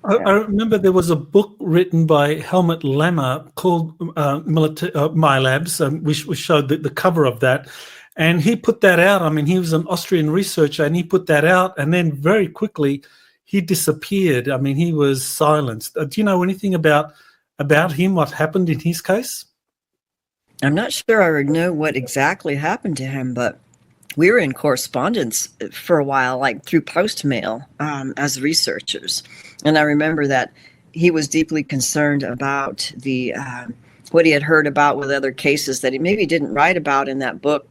I remember there was a book written by Helmut Lammer called My Labs, which showed the cover of that. And he put that out. I mean, he was an Austrian researcher, and he put that out. And then very quickly, he disappeared. I mean, he was silenced. Do you know anything about him, what happened in his case? I'm not sure I know what exactly happened to him, but we were in correspondence for a while, like through post mail, as researchers. And I remember that he was deeply concerned about the what he had heard about with other cases that he maybe didn't write about in that book,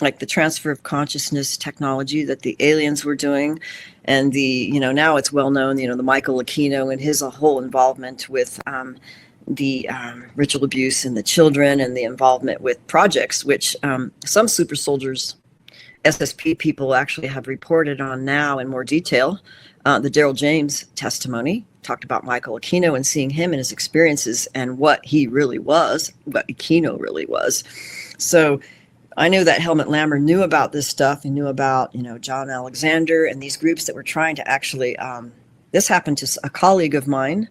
like the transfer of consciousness technology that the aliens were doing. And now it's well known, the Michael Aquino and his whole involvement with the ritual abuse and the children, and the involvement with projects, which some super soldiers, SSP people, actually have reported on now in more detail. The Daryl James testimony talked about Michael Aquino and seeing him and his experiences and what he really was, what Aquino really was. So I knew that Helmut Lammer knew about this stuff. He knew about, John Alexander and these groups that were trying to actually, this happened to a colleague of mine.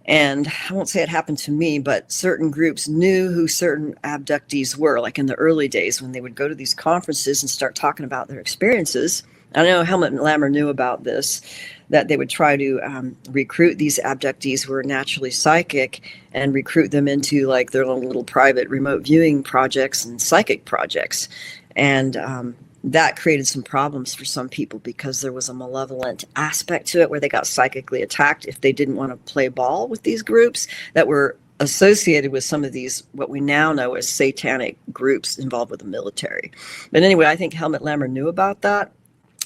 And I won't say it happened to me, but certain groups knew who certain abductees were, like in the early days when they would go to these conferences and start talking about their experiences. I know Helmut Lammer knew about this, that they would try to recruit these abductees who were naturally psychic and recruit them into like their own little private remote viewing projects and psychic projects. And that created some problems for some people because there was a malevolent aspect to it where they got psychically attacked if they didn't want to play ball with these groups that were associated with some of these, what we now know as satanic groups involved with the military. But anyway, I think Helmut Lammer knew about that.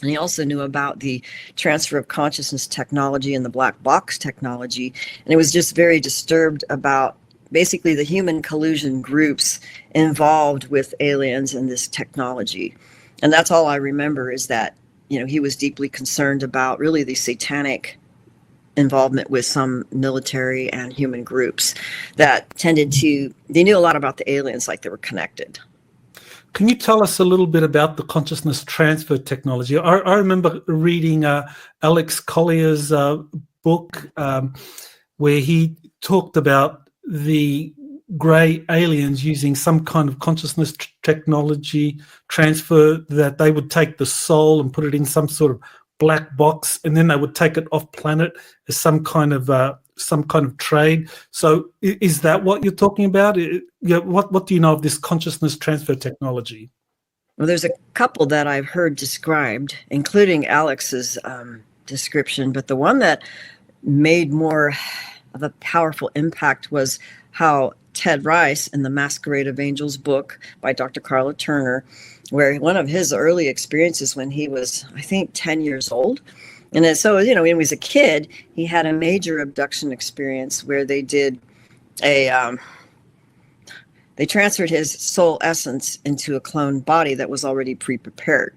And he also knew about the transfer of consciousness technology and the black box technology. And it was just very disturbed about basically the human collusion groups involved with aliens and this technology. And that's all I remember is that, he was deeply concerned about really the satanic involvement with some military and human groups that they knew a lot about the aliens, like they were connected. Can you tell us a little bit about the consciousness transfer technology? I remember reading Alex Collier's book where he talked about the grey aliens using some kind of consciousness technology transfer, that they would take the soul and put it in some sort of black box, and then they would take it off planet as some kind of trade. So is that what you're talking about? What do you know of this consciousness transfer technology? Well, there's a couple that I've heard described, including Alex's description, but the one that made more of a powerful impact was how Ted Rice in the Masquerade of Angels book by Dr. Carla Turner, where one of his early experiences when he was, I think, 10 years old. And so, when he was a kid, he had a major abduction experience where they did they transferred his soul essence into a clone body that was already pre-prepared.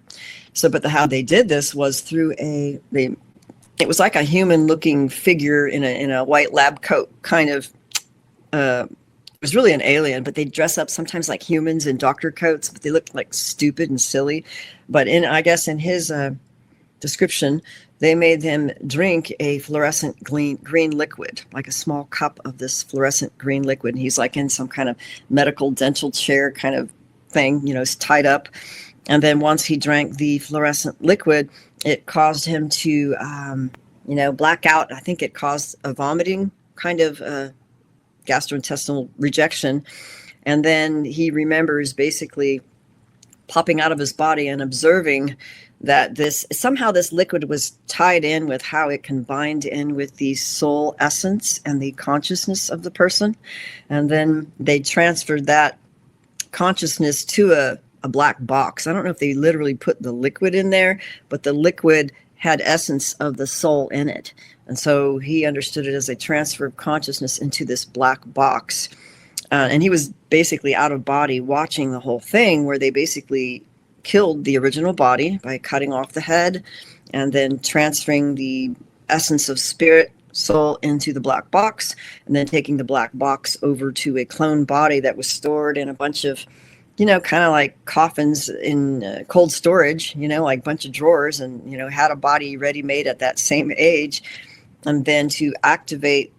So, but how they did this was through it was like a human looking figure in a white lab coat, kind of, it was really an alien, but they dress up sometimes like humans in doctor coats, but they look like stupid and silly. But I guess in his description, they made him drink a fluorescent green liquid, like a small cup of this fluorescent green liquid. And he's like in some kind of medical dental chair kind of thing, tied up. And then once he drank the fluorescent liquid, it caused him to, black out. I think it caused a vomiting kind of gastrointestinal rejection. And then he remembers basically popping out of his body and observing that this liquid was tied in with how it can bind in with the soul essence and the consciousness of the person. And then they transferred that consciousness to a black box. I don't know if they literally put the liquid in there, but the liquid had essence of the soul in it. And so he understood it as a transfer of consciousness into this black box. And he was basically out of body watching the whole thing, where they basically killed the original body by cutting off the head and then transferring the essence of spirit, soul into the black box, and then taking the black box over to a clone body that was stored in a bunch of, kind of like coffins in cold storage, like a bunch of drawers, and, had a body ready made at that same age. And then to activate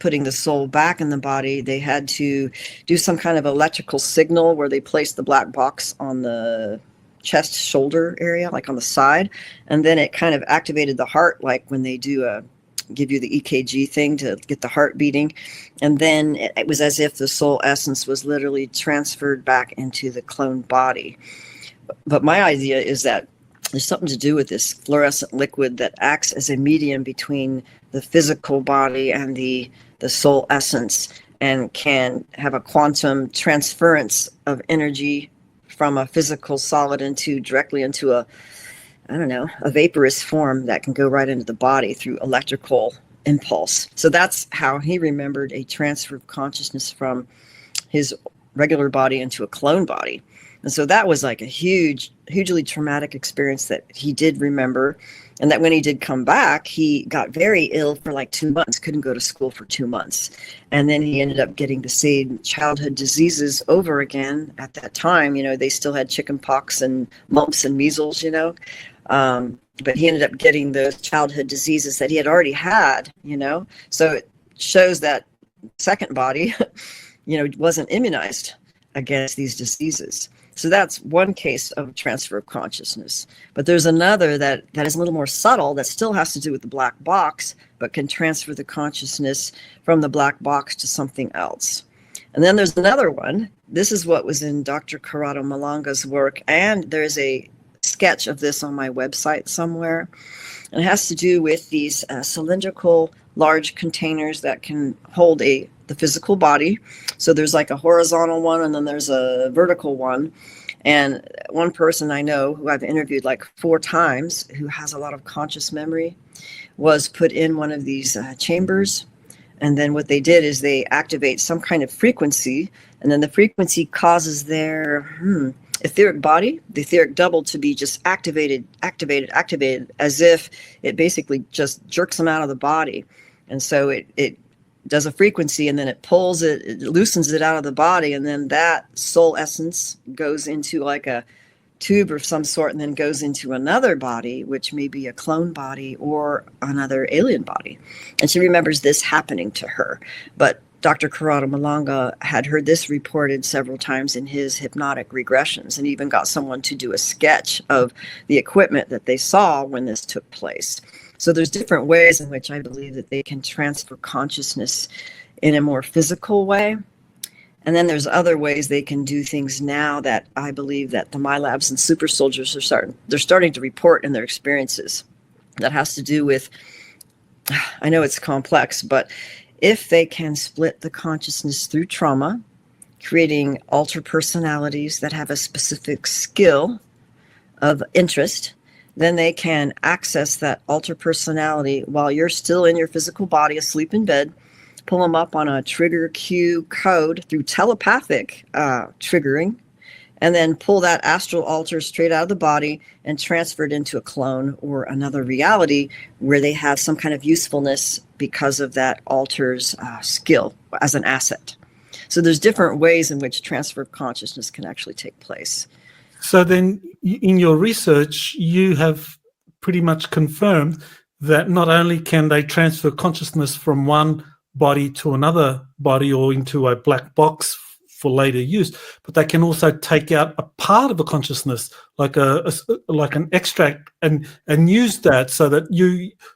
putting the soul back in the body, they had to do some kind of electrical signal where they placed the black box on the chest shoulder area, like on the side. And then it kind of activated the heart, like when they do give you the EKG thing to get the heart beating. And then it was as if the soul essence was literally transferred back into the clone body. But my idea is that there's something to do with this fluorescent liquid that acts as a medium between the physical body and the soul essence, and can have a quantum transference of energy from a physical solid directly into a vaporous form that can go right into the body through electrical impulse. So that's how he remembered a transfer of consciousness from his regular body into a clone body. And so that was like a hugely traumatic experience that he did remember. And that when he did come back, he got very ill for like 2 months, couldn't go to school for 2 months. And then he ended up getting the same childhood diseases over again. At that time, they still had chicken pox and mumps and measles, but he ended up getting those childhood diseases that he had already had, So it shows that second body, wasn't immunized against these diseases. So that's one case of transfer of consciousness. But there's another that is a little more subtle, that still has to do with the black box, but can transfer the consciousness from the black box to something else. And then there's another one. This is what was in Dr. Corrado Malanga's work, and there's a sketch of this on my website somewhere. And it has to do with these cylindrical large containers that can hold the physical body. So there's like a horizontal one, and then there's a vertical one. And one person I know who I've interviewed like 4 times, who has a lot of conscious memory, was put in one of these chambers. And then what they did is they activate some kind of frequency, and then the frequency causes their etheric body, the etheric double, to be just activated, as if it basically just jerks them out of the body. And so it does a frequency, and then it pulls it loosens it out of the body, and then that soul essence goes into like a tube of some sort, and then goes into another body, which may be a clone body or another alien body. And she remembers this happening to her. But Dr. Corrado Malanga had heard this reported several times in his hypnotic regressions, and even got someone to do a sketch of the equipment that they saw when this took place. So there's different ways in which I believe that they can transfer consciousness in a more physical way. And then there's other ways they can do things now that I believe that the MyLabs and super soldiers they're starting to report in their experiences. That has to do with, I know it's complex, but if they can split the consciousness through trauma, creating alter personalities that have a specific skill of interest, then they can access that alter personality while you're still in your physical body, asleep in bed, pull them up on a trigger cue code through telepathic triggering, and then pull that astral alter straight out of the body and transfer it into a clone or another reality where they have some kind of usefulness because of that alter's skill as an asset. So there's different ways in which transfer of consciousness can actually take place. So then in your research, you have pretty much confirmed that not only can they transfer consciousness from one body to another body or into a black box for later use, but they can also take out a part of a consciousness, like an extract, and use that so that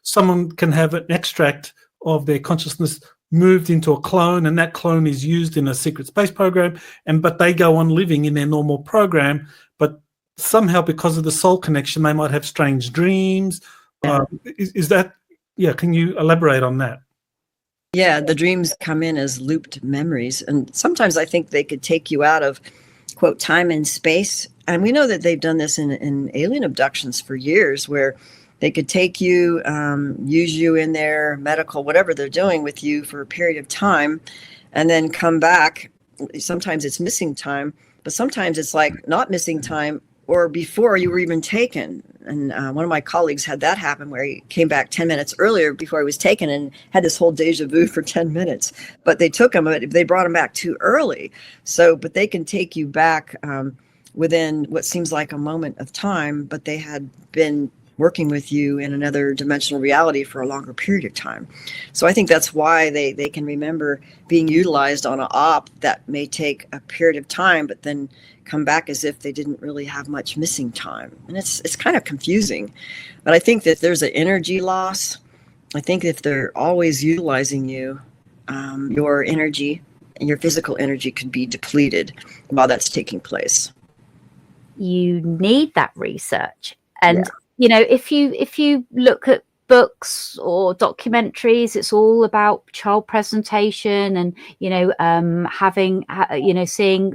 someone can have an extract of their consciousness moved into a clone, and that clone is used in a secret space program, but they go on living in their normal program, but somehow because of the soul connection they might have strange dreams. Is that, can you elaborate on that? Yeah, the dreams come in as looped memories, and sometimes I think they could take you out of, quote, time and space. And we know that they've done this in alien abductions for years, where they could take you, use you in their medical, whatever they're doing with you for a period of time, and then come back. Sometimes it's missing time, but sometimes it's like not missing time or before you were even taken. And one of my colleagues had that happen, where he came back 10 minutes earlier before he was taken and had this whole deja vu for 10 minutes. But they took him, but they brought him back too early. So, but they can take you back within what seems like a moment of time, but they had been working with you in another dimensional reality for a longer period of time. So I think that's why they can remember being utilized on an op that may take a period of time, but then come back as if they didn't really have much missing time. And it's kind of confusing. But I think that there's an energy loss. I think if they're always utilizing you, your energy and your physical energy could be depleted while that's taking place. You need that research. And you know, if you look at books or documentaries, it's all about child presentation and, you know, having, you know, seeing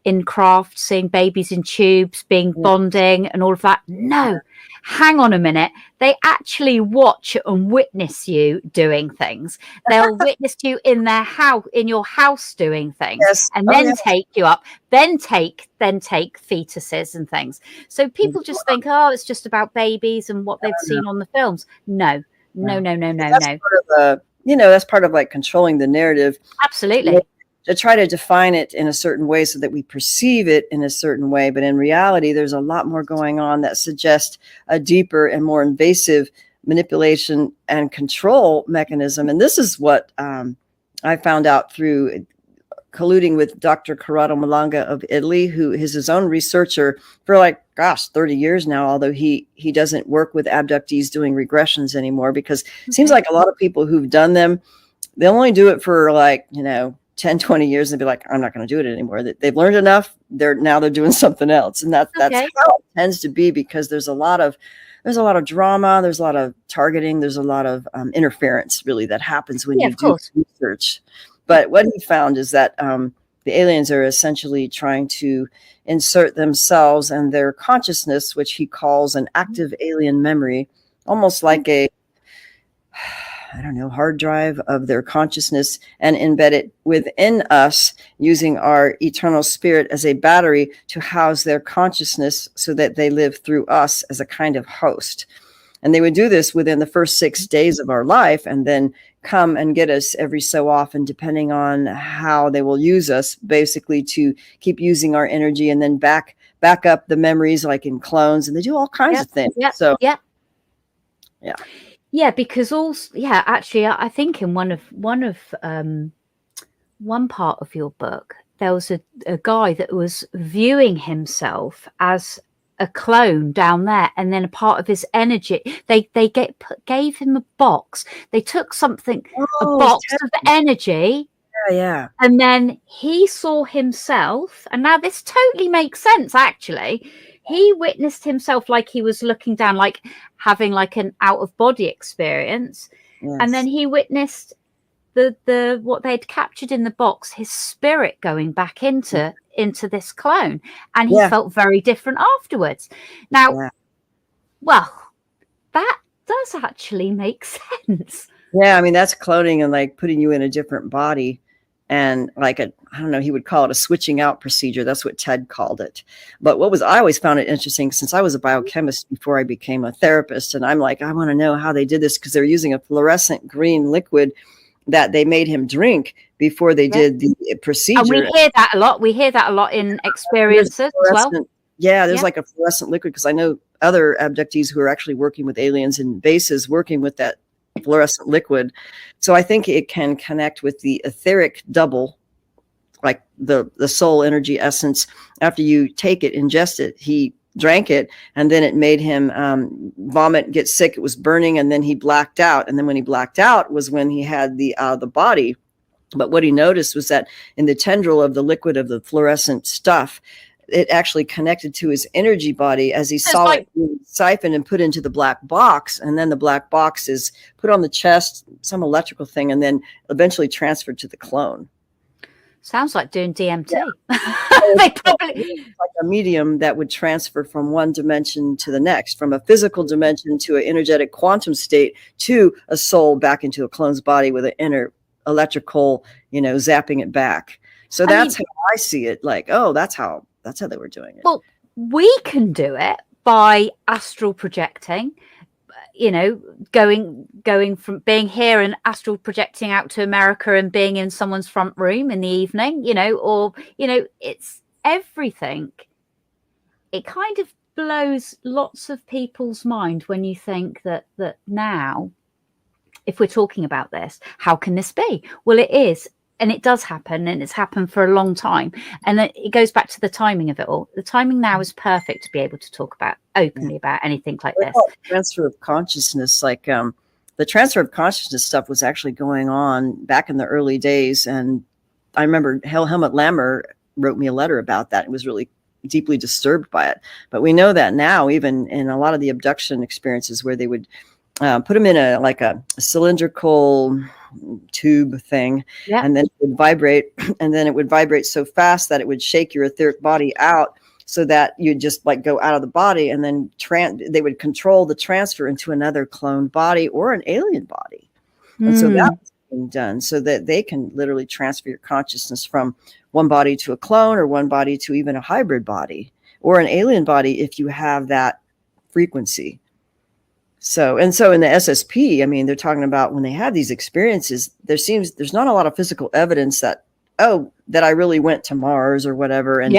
in craft, seeing babies in tubes, being bonding and all of that. No, hang on a minute. They actually watch and witness you doing things. They'll witness you in their house, in your house doing things, and then take you up, then take fetuses and things. So people just think, oh, it's just about babies and what they've seen on the films. No. That's part of you know, that's part of like controlling the narrative. Absolutely. To try to define it in a certain way so that we perceive it in a certain way. But in reality, there's a lot more going on that suggests a deeper and more invasive manipulation and control mechanism. And this is what I found out through colluding with Dr. Corrado Malanga of Italy, who is his own researcher for 30 years now, although he doesn't work with abductees doing regressions anymore, because it seems like a lot of people who've done them, they'll only do it for 10, 20 years and be like, I'm not going to do it anymore. They've learned enough. They're doing something else. And that's how it tends to be, because there's a lot of drama. There's a lot of targeting. There's a lot of interference really that happens when you do research. But what he found is that the aliens are essentially trying to insert themselves and their consciousness, which he calls an active alien memory, almost like a hard drive of their consciousness, and embed it within us using our eternal spirit as a battery to house their consciousness so that they live through us as a kind of host. And they would do this within the first 6 days of our life and then come and get us every so often, depending on how they will use us, basically to keep using our energy and then back up the memories like in clones. And they do all kinds of things. Yeah, because also, actually, I think in one part of your book, there was a guy that was viewing himself as a clone down there, and then a part of his energy, they gave him a box. They took something, a box of energy. And then he saw himself, and now this totally makes sense, actually. He witnessed himself like he was looking down, like having like an out-of-body experience. And then he witnessed the what they'd captured in the box, his spirit going back into this clone. And he felt very different afterwards. Now, well, that does actually make sense. Yeah, I mean, that's cloning and like putting you in a different body. And he would call it a switching out procedure. That's what Ted called it. But I always found it interesting, since I was a biochemist before I became a therapist. And I'm like, I want to know how they did this, because they're using a fluorescent green liquid that they made him drink before they did the procedure. And we hear that a lot. We hear that a lot in experiences as well. Yeah, there's like a fluorescent liquid, because I know other abductees who are actually working with aliens in bases working with that fluorescent liquid. So I think it can connect with the etheric double, like the soul energy essence. After you take it, ingest it, he drank it, and then it made him vomit, get sick. It was burning, and then he blacked out. And then when he blacked out was when he had the body. But what he noticed was that in the tendril of the liquid of the fluorescent stuff, it actually connected to his energy body as he saw it being siphoned and put into the black box. And then the black box is put on the chest, some electrical thing, and then eventually transferred to the clone. Sounds like doing DMT. They probably like a medium that would transfer from one dimension to the next, from a physical dimension to an energetic quantum state to a soul back into a clone's body with an inner electrical, zapping it back. So that's how I see it. Like, that's how they were doing it. Well, we can do it by astral projecting, going from being here and astral projecting out to America and being in someone's front room in the evening, it's everything. It kind of blows lots of people's mind when you think that now, if we're talking about this, how can this be? Well, it is. And it does happen, and it's happened for a long time. And it goes back to the timing of it all. The timing now is perfect to be able to talk about openly about anything like this. Transfer of consciousness, like the transfer of consciousness stuff was actually going on back in the early days. And I remember Helmut Lammer wrote me a letter about that. It was really deeply disturbed by it. But we know that now, even in a lot of the abduction experiences where they would put them in a cylindrical tube thing, and then it would vibrate, and then it would vibrate so fast that it would shake your etheric body out, so that you'd just like go out of the body, and then they would control the transfer into another cloned body or an alien body. And so that was being done so that they can literally transfer your consciousness from one body to a clone, or one body to even a hybrid body or an alien body if you have that frequency. So in the SSP, I mean, they're talking about when they have these experiences, there's not a lot of physical evidence that I really went to Mars or whatever, and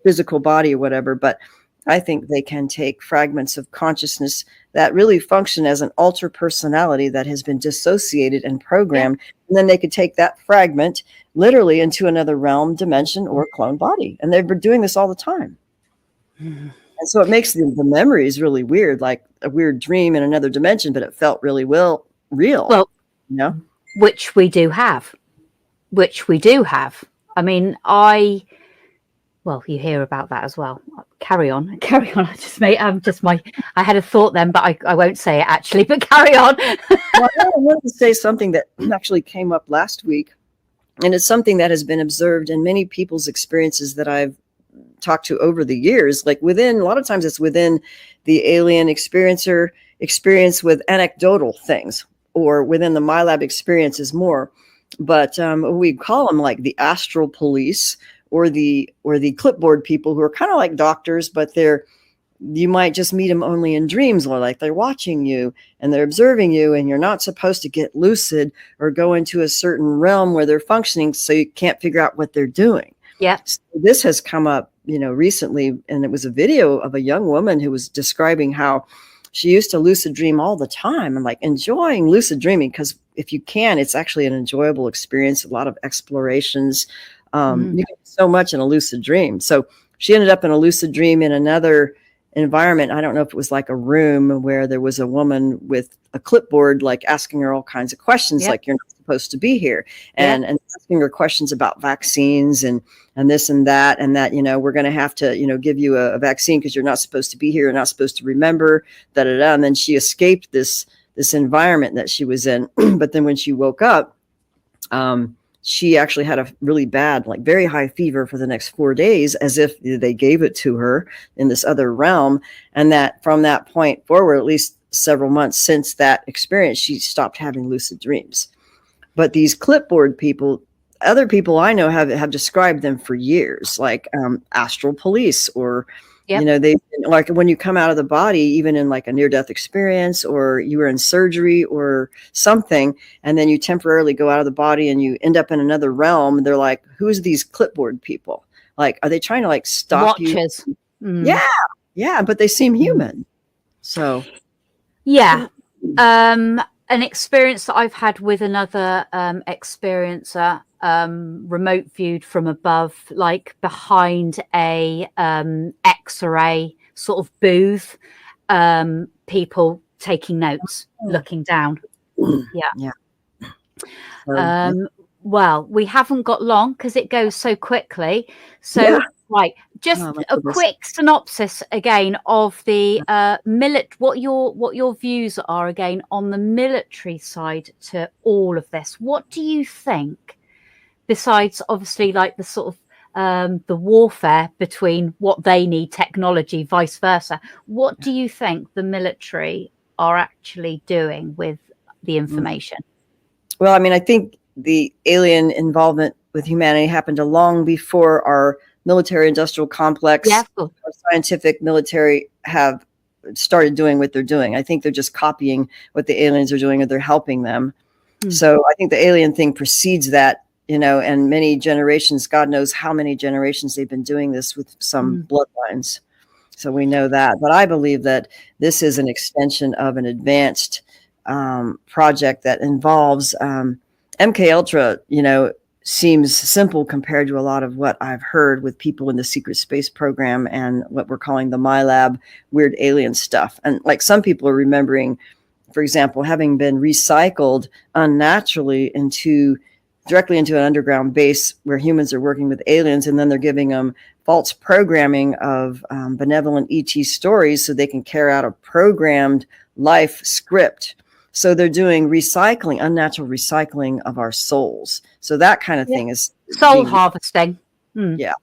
physical body or whatever. But I think they can take fragments of consciousness that really function as an alter personality that has been dissociated and programmed. And then they could take that fragment literally into another realm, dimension, or clone body. And they've been doing this all the time. And so it makes the memories really weird, like a weird dream in another dimension, but it felt really real. Well, you know, which we do have. I mean, well, you hear about that as well. Carry on. I had a thought then, but I won't say it actually, but carry on. Well, I wanted to say something that actually came up last week, and it's something that has been observed in many people's experiences that I've talked to over the years. Like a lot of times it's within the alien experiencer experience with anecdotal things, or within the MyLab experiences more. But we call them like the astral police, or the clipboard people, who are kind of like doctors, but you might just meet them only in dreams, or like they're watching you and they're observing you, and you're not supposed to get lucid or go into a certain realm where they're functioning, so you can't figure out what they're doing. Yeah. So this has come up, recently, and it was a video of a young woman who was describing how she used to lucid dream all the time, and like enjoying lucid dreaming, because if you can, it's actually an enjoyable experience, a lot of explorations. You get so much in a lucid dream. So she ended up in a lucid dream in another environment. I don't know if it was like a room where there was a woman with a clipboard, like asking her all kinds of questions, like, you're not supposed to be here, and asking her questions about vaccines and this and that, we're going to have to, give you a vaccine because you're not supposed to be here. You're not supposed to remember, And then she escaped this environment that she was in. But then when she woke up, she actually had a really bad, like very high fever for the next 4 days, as if they gave it to her in this other realm. And that from that point forward, at least several months since that experience, she stopped having lucid dreams. But these clipboard people, other people I know have described them for years, like astral police, or they, like when you come out of the body, even in like a near-death experience, or you were in surgery or something, and then you temporarily go out of the body and you end up in another realm. They're like, who's these clipboard people? Like, are they trying to like stop Watchers. you? Yeah, but they seem human. So an experience that I've had with another experiencer, remote viewed from above, like behind a X-ray sort of booth, people taking notes, looking down. Well, we haven't got long because it goes so quickly. So right, just a quick synopsis again of the what your views are again on the military side to all of this. What do you think, besides obviously like the sort of the warfare between what they need, technology, vice versa? What do you think the military are actually doing with the information? Well, I mean, I think the alien involvement with humanity happened long before our military industrial complex, our scientific military have started doing what they're doing. I think they're just copying what the aliens are doing, or they're helping them. So I think the alien thing precedes that, and many generations, God knows how many generations they've been doing this with some bloodlines. So we know that. But I believe that this is an extension of an advanced project that involves MK Ultra, seems simple compared to a lot of what I've heard with people in the secret space program and what we're calling the MyLab weird alien stuff. And like some people are remembering, for example, having been recycled unnaturally directly into an underground base where humans are working with aliens, and then they're giving them false programming of benevolent ET stories so they can carry out a programmed life script. So they're doing recycling, unnatural recycling of our souls. So that kind of thing is soul harvesting. Yeah.